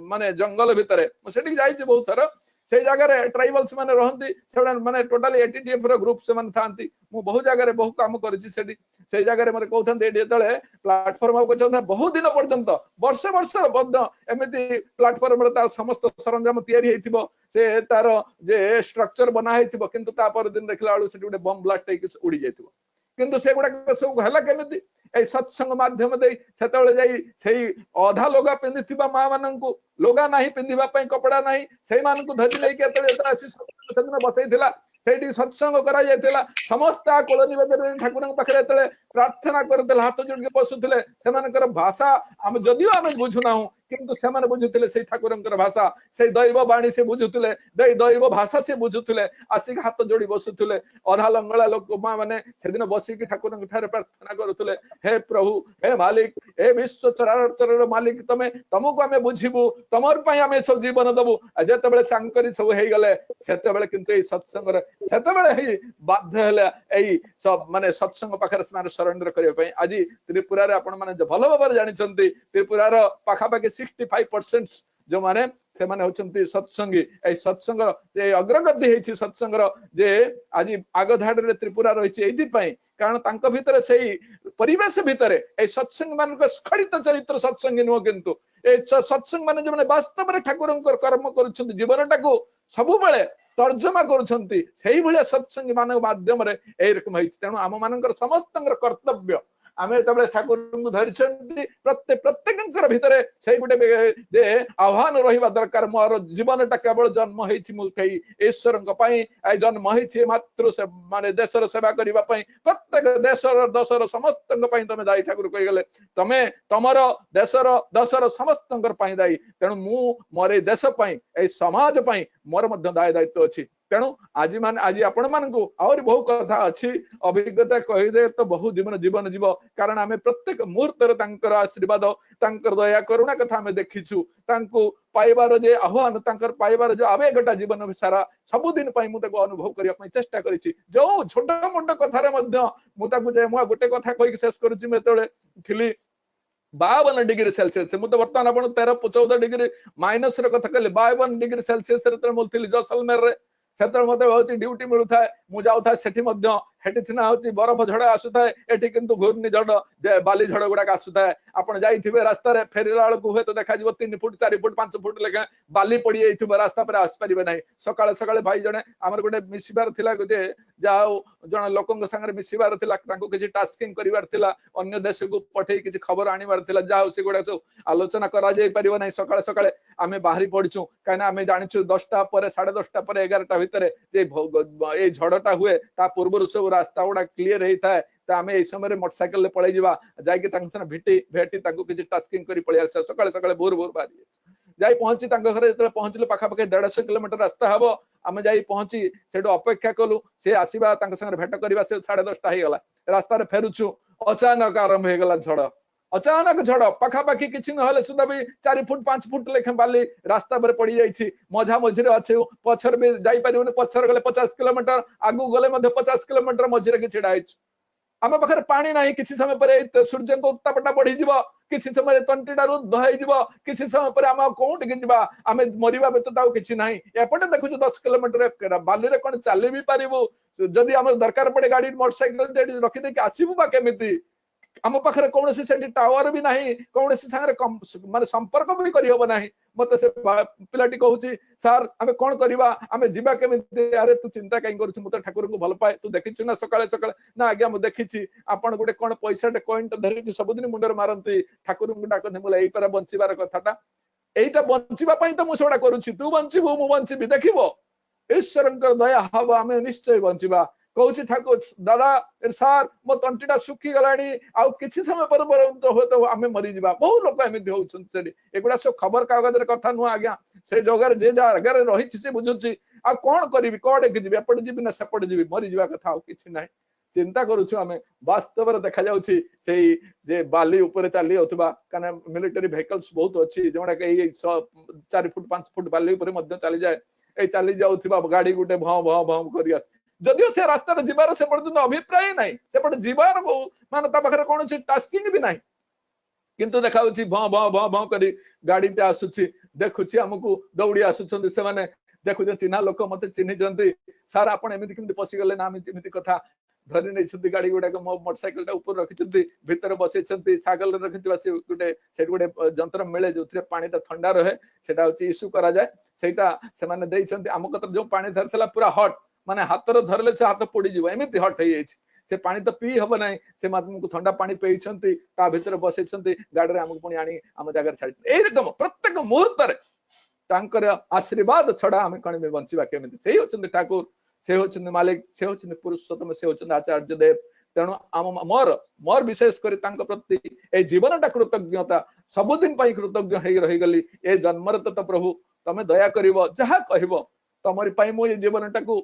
माने जंगल भितर मुझे जाइए बहुत थर से जगह ट्राइबल्स माने रहंती से माने टोटली एटीटीएफ रो ग्रुप से माने थांती मु बहुत जगह बहुत काम करिछि सेठी से जगह मते कहथन एडी तळे प्लेटफॉर्म को चंदा बहुत दिन पर्यंत वर्ष वर्ष बद्ध एमिति प्लेटफॉर्म रे तार समस्त सरंजाम तयारी हेतिबो से तार जे स्ट्रक्चर बना हेतिबो किंतु ता पर दिन देखला आलु सेठी गोटे बम ब्लास्ट हेकि उड़ी जायतिबो किंतु से गुडा सब हला केमिति ए सत्संग माध्यम दे सेतबेले जाई सेही अधा लोगा पिंदिथिबा मा माननकु लोगा नाही पिंदिबा पई कपड़ा नाही सेही माननकु धरि नै के तळे आसी सदिन बसैथिला सेठी सत्संग करा जायतिला समस्त कोल निवेदन ठाकुरन पाखरे तळे प्रार्थना करते हाथ जोड़ के बसुथिले सेमानकर भाषा हम जदियो हम बुझुना किंतु से माने बुझुथिले से ठाकुरंकर भाषा से दैव वाणी से बुझुथिले दैव भाषा से बुझुथिले आसिक हाथ जोड़ी बसुथिले अधा लंगला लोक माने सेदिन बसिकी ठाकुरंक ठारे प्रार्थना करुथिले हे प्रभु हे मालिक हे विश्व चराचर मालिक तमे तमको आमे बुझिबु तमर पई आमे सब जीवन दबु जेतेबेले चांकरी सब हेई गले सेतेबेले किंतु ए सत्संग रे सेतेबेले हेई बाध्य हले एई सब माने सत्संग पाखरे स्नान सरेंडर करिया पई आज त्रिपुरा रे आपण माने भलो भाबरे जानि छन्ती त्रिपुरा रो पाखा पाखी 65% जो माने से माने होचंती सत्संगी ए सत्संग जे अग्रगति हेछि सत्संगर जे आज आग धाड़ रे त्रिपुरा रहिछि एथि पई कारण तांक भितरे सेही परिवेश भितरे ए सत्संग मान स्खलित चरित्र सत्संगी नुह किंतु ए सत्संग माने जे माने वास्तव रे ठाकुरंकर कर्म करूछंती जीवनटाको सब बेले तर्जमा करूछंती सेही भलिया सत्संगी मान माध्यम रे ए रकम हेछि तेनु आम मानकर समस्तंकर कर्तव्य आमे तबले ठाकुर को धरिछंती प्रत्येकंकर भितरे सेही गुटे जे आह्वान रहिबा दरकार मोर जीवनटा केवल जन्म हेछि मु कई ईश्वरंक पई आ जन्म हेछि मात्र से माने देशर सेवा करिबा पई प्रत्येक देशर दशर समस्तंक पई तमे दाई ठाकुर कहि गेले तमे तमरो देशर दशर समस्तंकर पई दाई तेनु मु मोर ए देश पई ए समाज पई मोर मध्य दाय दायित्व अछि तेणु आज आपण मानकु और बहु कथा अच्छी अभिज्ञता कहीदे तो बहु जीवन जीवन जीव कारण आम प्रत्येक मुहूर्त तांकर आशीर्वाद तांकर दया करुणा कथा आम देखीछु तांको पाइबार जे आह्वान तांकर पाइबार जो आवेगटा जीवन सारा सबुदिन पई मु ताको अनुभव करिया पई चेष्टा करिछि जो छोट मोट कथा रे मध्य मु ताको जे मु गोटे कथा कहि शेष करिछि मेतले थिली 52 डिग्री सेल्सियस मु तो वर्तमान आपण 13-14 डिग्री माइनस रे कथा कहले 52 डिग्री सेल्सियस रे मु थिली जैसलमेर रे सेतर मते बहुत ड्यूटी मिलु थाए मु जाउ था सेठी मध्य हेटी थिना होची बरफ झड़ आसु थाए एठी किंतु घूर्णी झड़ जे बाली झड़ गुडा आसु थाए आपण जाईथिबे रास्ता रे फेरिला बेल को हेतो देखा जिवो 3 फुट 4 फुट 5 फुट लेके बाली पड़ी जाईथिबे रास्ता पर आस परिबे नाही सकाळे सकाळे भाई जणे हमर गोटे मिसिबार थिला गोटे जाओ जण लोकंग संगे मिसिबार थिला तांको किछि टास्किंग करिवार थिला अन्य देश को पठेई किछि खबर आनिवार थिला जाओ से गुडा सब आलोचना करा जाई परिबे नाही सकाळे सकाळे आमे बाहरी पडिछु काना आमे जानिछु 10टा पर 10:30 पर 11टा भितरे जे ए झड़टा हुए ता पूर्व सब रास्ता गुडा क्लियर हेई थाए ता आमे ए समय मोटरसाइकल ले पळै जिबा जाय के तांसन भेटी तांको किछि टास्किंग करी पळै आस सकाळे सकाळे भोर भोर बारी जाई पहुंची तांको घरे जतले पहुंचले पाखा पाखे 150 किलोमीटर रास्ता हबो आमे जाई पहुंची सेडो अपेक्षा कलु से आसीबा तांको संगे भेट करबा से 10:30 हेई गला रास्ता रे फेरुछु अचानक आरंभ हे गला झड़ अचानक झड़ पाखा पाखी किछि न हले सुदा भी 4 फुट 5 फुट लेखे बाली रास्ता पर पड़ी जाइछि मझा मझिरे अछि पछर भी जाई परिबने पछर गले 50 किलोमीटर आगु गले मध्ये 50 किलोमीटर मझिरे कि छिडा आइछ आमे पाखरे पानी नाही किछि समय पर सूर्य को उत्तापटा बढ़ी जिवो किछि समय तंटीडा रुद्ध होई जिवो किछि समय पर आम कोउट के जिबा आमे मरिबा व्यतीत आउ किछि नाही एपटे देखु 10 किलोमीटर बाली रे कोन चाली भी पारिबो जदि आम दरकार पड़े गाड़ी मोटरसाइकल देडी रखि दे के आसीबु बा केमिति आम पाखरे कौन से टावर भी नहीं कौन से माने संपर्क भी करी होबो नाही मते से पिलाटी कहूची सर आमे कोन करबा आमे जिबा केमिति अरे तू चिंता काई करू मते ठाकुर को भल पाए तू देखिछु ना सकाळे सकाळे ना आज्ञा मु देखिछि आपण गुटे कोन पैसा टे कॉइन धरि कि सब दिन मुंडर मारंती ठाकुर को डाकने मुला एई पर बंचिबार कथाटा एईटा बंचिबा पई तो मु सोडा करूछि तू बंचिबो मु बंचिबी देखिबो ईश्वरंकर दया हबो आमे निश्चय बंचिबा कहूची ठाकुर दादा सार मो तंटीटा सुखी गलानी आउ किछि समय पर तो हो तो आमे मरी जिबा बहु लोक एमिति होउछन सेडी एगुडा सब खबर कागज रे कथा नु आज्ञा से जगह जे जगह रे रहिछि से बुझुछि आ कोन करबी कोडे कि जिबे एपट जिबी ना सेपट जिबी मरी जिबा कथा आउ किछि नाही चिंता करूछु आमे वास्तव रे देखा जाउछि सेही जे बाली ऊपर चाली होतबा काना मिलिटरी व्हीकल्स बहुत अछि जोडा के 4 फुट 5 फुट बाली ऊपर मध्य चाली जाए ए चाली जाउथिबा गाड़ी गुटे भौ भौ भौ करिया जदियो से रास्ता रे जिबार से पर्यंत अभिप्राय नाही से पट जिबार माने ता पाखरे कोन से टास्किंग भी नाही किंतु देखाउछि भौ भौ भौ भौ करी गाड़ी ते आसुछि देखुछि हमकु दौड़ी आसुछन से माने देखु चिन्हा लोक मते चिन्हि जंती सर आपण एमिति किमति पसी गले ना हम एमिति कथा धरि नै छथि गाड़ी गुडा को मोटरसाइकल टा ऊपर रखि छथि भीतर बसै छथि छागल रखितबा से गुटे सेट गुटे जंत्र मिले जोथरे पानी ता ठंडा रहे सेटा होछि इशू करा जाय सेटा से माने देइ छथि हम कतर जो पानी धरथला पूरा हॉट माने हातर धरले से हाथ पड़ी जीव एमिति हट होई जाय से पानी तो पी हबो नाही से मातम को ठंडा पानी पेई छथि ता भीतर बसै छथि गाडी रे हमको पुनी आनी हम जगह छाडी ए रकम प्रत्येक मुहूर्त रे तांकर आशीर्वाद छडा हम कण में बंचिबा केमिति सेही होचंदी ठाकुर से होचंदी मालिक से होचंदी पुरुषोत्तम से होचंदी आचार्य देव तेणु आम मोर विशेष करी तांक प्रति ए जीवनटा कृतज्ञता सबुदिन पई कृतज्ञ हेई रही गली ए जन्मर तो प्रभु तमे दया करिवो जहा कहिवो तमरी पई मो ए जीवनटा को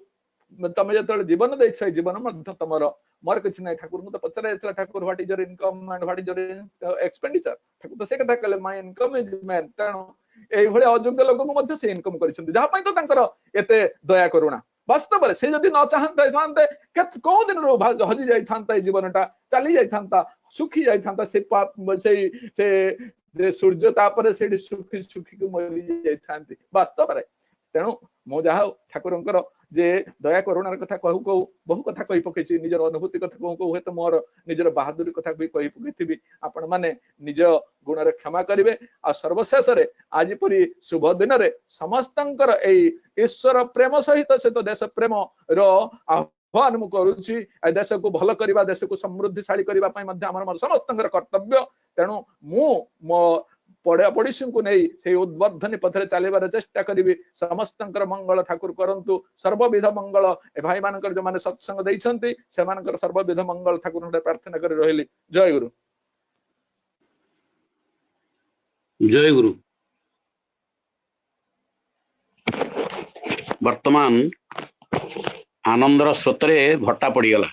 तमे जतले जीवन दैछ जीवन मध्य तमर मोर किछ नै ठाकुर को तो पचरे एतला ठाकुर what is your income and what is your expenditure ठाकुर तो से कथा कहले माय इनकम इज मैन तेणु एई भले अयोग्य लोक को मध्य से इनकम करिसंती जहा पई तो तांकर एते दया करुणा वास्तव से जदि न चाहते थांते कौ दिन हजि जाई थांता जीवनटा चली जाई थांता सुखी जाई थांता से जे सूर्य तापर से सुखी सुखी को मरी जाइथांती वास्तव रे। तेणु मो जहा ठाकुरंकर जे दया करुणार कथा कहू कहू बहु कथा कहि पकेछि, निजर अनुभूति कथा कहू कहू हेतु मोर निजर बहादुरी कथा भी कहि पकेथिबि। आपण माने निज गुण रे क्षमा करिवे। आ सर्वशेष रे आज परी शुभ दिन रे समस्तंकर एई ईश्वर प्रेम सहित से तो देश प्रेम रो आह्वान मु करूछि। ए देश को भल करबा, देश को समृद्धिशाली करबा पई मध्ये हमर समस्तंकर कर्तव्य। तेणु मु मो पड़ोशी को नहीं से उद्वर्धनी पथरे चलबार चेष्टा करी। समस्तंकर मंगल ठाकुर करंतु, सर्वविध मंगल ए भाई मानकर जो माने सत्संग देइछंती सेमानकर सर्वविध मंगल ठाकुर प्रार्थना करी रहिली। जय गुरु। जय गुरु। वर्तमान आनंदर स्रोतरे भट्टा पड़गला,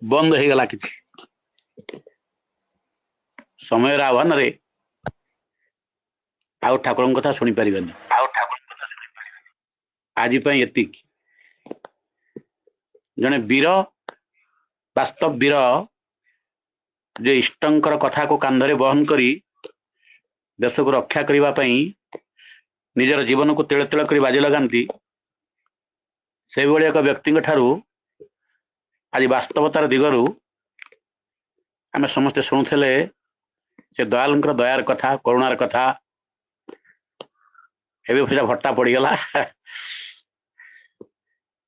बंद हो गला किछि समय आह्वान रे आउ ठाकुर कथा शुणी पारिबानी। आज एतिक जने वीर, वास्तव वीर जो इष्टंकर कथा को कांधरे बहन करी देश को रक्षा करबा पई निजर जीवन को तेल तेल कर बाजी लगाती, से भली एक व्यक्ति ठारू आज वास्तवतार दिगरु आम समस्ते शुणुले से दयालंकर दयार कथा, करुणार कथा। एबे फिर भट्टा पड़गला।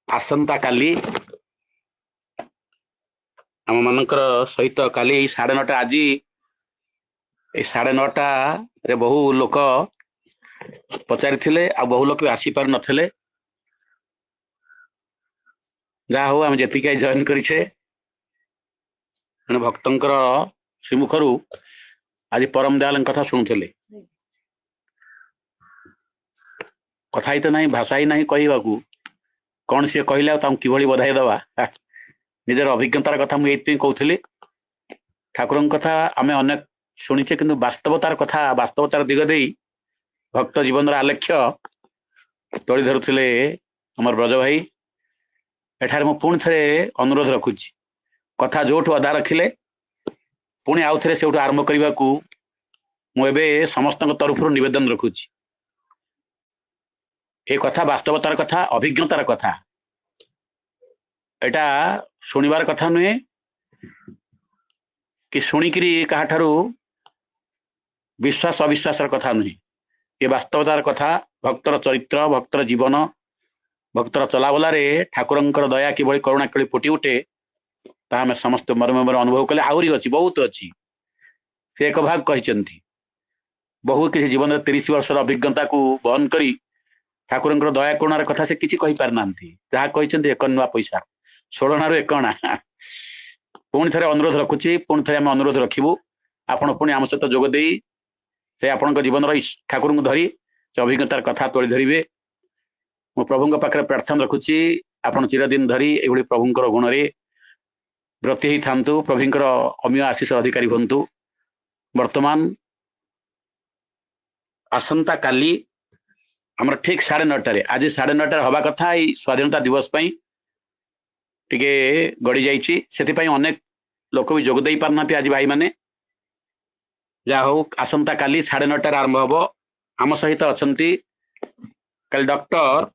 आसंता काली आम मानकर सहित काली 9:30 आज 9:30 रे बहु लोक पचारि आ बहु लोक भी आसी पार नथिले। जा हो आम जेतिक जॉइन करिछे भक्तंकर श्रीमुखरू आज परम दयाल कथा शुणुले। कथा ही तो नहीं, भाषा ही नहीं कहवाकू, कौन सी कहले कि बधाई दवा। निजर अभिज्ञतार कथा मुझे कहती। ठाकुर कथा आम अनेक शुणीचे कि वास्तवतार कथा, वास्तवतार दिग दे भक्त जीवन आलेख्य तोली धरुले अमर ब्रज भाई। एठार मु पुणी थे अनुरोध रखुची, कथा जोठू अधा रखिले पुणी आउ थे से आरंभ करने को मुझे समस्त तरफ निवेदन रखुची। ये कथा वास्तवतार कथा, अभिज्ञतार कथा। एटा शुणिबार कथा नुहे कि शुणिकी क्या विश्वास अविश्वास कथा नुहे। ये वास्तवतार कथा, भक्तर चरित्र, भक्तर जीवन, भक्तर चलाबला रे ठाकुरंकर दया किभली करुणा किभली फुटी उठे ता आम समस्त मर्म अनुभव कले। आहरी अच्छी, बहुत अच्छी। से एक भाग कहते बहु किसी जीवन 30 वर्षर अभिज्ञता को बहन करी ठाकुरंकर दया करुणार कथा से किसी कहि पार नांती। जहा कहते एक नुआ पैसा 16 एक अणा। पुणी थे अनुरोध रखुची, पुणी थे आम अनुरोध रखिबू। आपण पुणी आम सहित जोग देई से आपण जीवन ठाकुर को धरी से अभिज्ञतार कथा तोली धरिवे। मो प्रभु पाखे प्रार्थना रखुची, आपण चिरदिन धरी एभली प्रभुंकर गुण रे व्रती ही थांतु, प्रभुंकर अमीय आशीष अधिकारी हंतु। वर्तमान आसंता काली आमर ठीक 9:30 आज 9:30 हवा कथा ई स्वाधीनता दिवस पई टिके गड़ी जाइछि। सेति पई अनेक लोक भी जोग देई पारनाती आज भाई माने। जा हो आसंता काली 9:30 आरंभ हबो। आम सहित अछंती कल डॉक्टर